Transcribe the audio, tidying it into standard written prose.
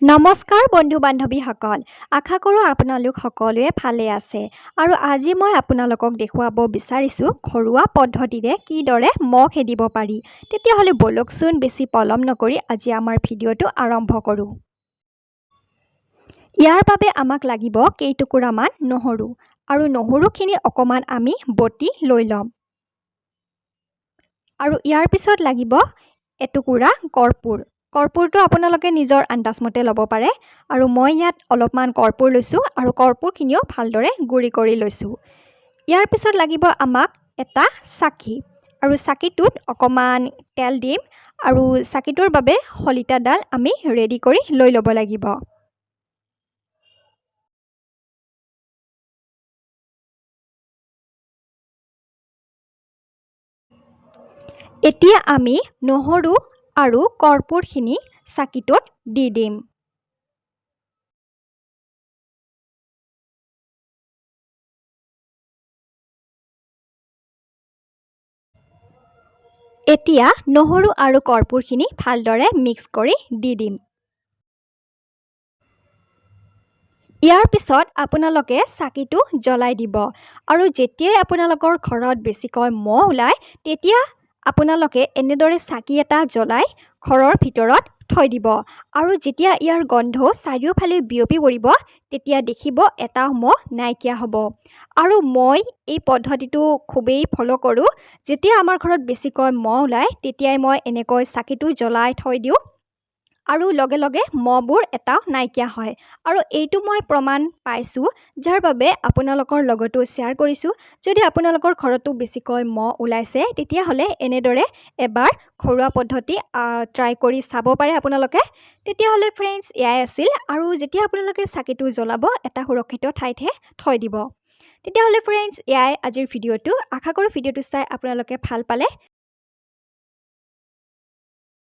নমস্কাৰ বন্ধু বান্ধৱীসকল আশা কৰোঁ আপোনালোক সকলোৱে ভালে আছে আৰু আজি মই আপোনালোকক দেখুৱাব বিচাৰিছোঁ ঘৰুৱা পদ্ধতিৰে কিদৰে মহ খেদিব পাৰি তেতিয়াহ'লে বলকচোন বেছি পলম নকৰি আজি আমাৰ ভিডিঅ'টো আৰম্ভ কৰোঁ ইয়াৰ বাবে আমাক লাগিব কেইটুকুৰামান নহৰু আৰু নহৰুখিনি অকণমান আমি বটি লৈ ল'ম আৰু ইয়াৰ পিছত লাগিব এটুকুৰা কৰ্পূৰ কৰ্পূৰটো আপোনালোকে নিজৰ আন্দাজমতে ল'ব পাৰে আৰু মই ইয়াত অলপমান কৰ্পূৰ লৈছোঁ আৰু কৰ্পূৰখিনিও ভালদৰে গুড়ি কৰি লৈছোঁ ইয়াৰ পিছত লাগিব আমাক এটা চাকি আৰু চাকিটোত অকণমান তেল দিম আৰু চাকিটোৰ বাবে শলিতাডাল আমি ৰেডি কৰি লৈ ল'ব লাগিব এতিয়া আমি নহৰু আৰু কৰ্পূৰখিনি চাকিটোত দি দিম এতিয়া নহৰু আৰু কৰ্পূৰখিনি ভালদৰে মিক্স কৰি দি দিম ইয়াৰ পিছত আপোনালোকে চাকিটো জ্বলাই দিব আৰু যেতিয়াই আপোনালোকৰ ঘৰত বেছিকৈ মহ ওলায় তেতিয়া আপোনালোকে এনেদৰে চাকি এটা জ্বলাই ঘৰৰ ভিতৰত থৈ দিব আৰু যেতিয়া ইয়াৰ গন্ধ চাৰিওফালে বিয়পি পৰিব তেতিয়া দেখিব এটা মহ নাইকিয়া হ'ব আৰু মই এই পদ্ধতিটো খুবেই ফ'ল' কৰোঁ যেতিয়া আমাৰ ঘৰত বেছিকৈ মহ ওলায় তেতিয়াই মই এনেকৈ চাকিটো জ্বলাই থৈ দিওঁ আৰু লগে লগে মহবোৰ এটা নাইকিয়া হয় আৰু এইটো মই প্ৰমাণ পাইছোঁ যাৰ বাবে আপোনালোকৰ লগতো শ্বেয়াৰ কৰিছোঁ যদি আপোনালোকৰ ঘৰতো বেছিকৈ মহ ওলাইছে তেতিয়াহ'লে এনেদৰে এবাৰ ঘৰুৱা পদ্ধতি ট্ৰাই কৰি চাব পাৰে আপোনালোকে তেতিয়াহ'লে ফ্ৰেণ্ডছ এয়াই আছিল আৰু যেতিয়া আপোনালোকে চাকিটো জ্বলাব এটা সুৰক্ষিত ঠাইতহে থৈ দিব তেতিয়াহ'লে ফ্ৰেণ্ডছ এয়াই আজিৰ ভিডিঅ'টো আশা কৰোঁ ভিডিঅ'টো চাই আপোনালোকে ভাল পালে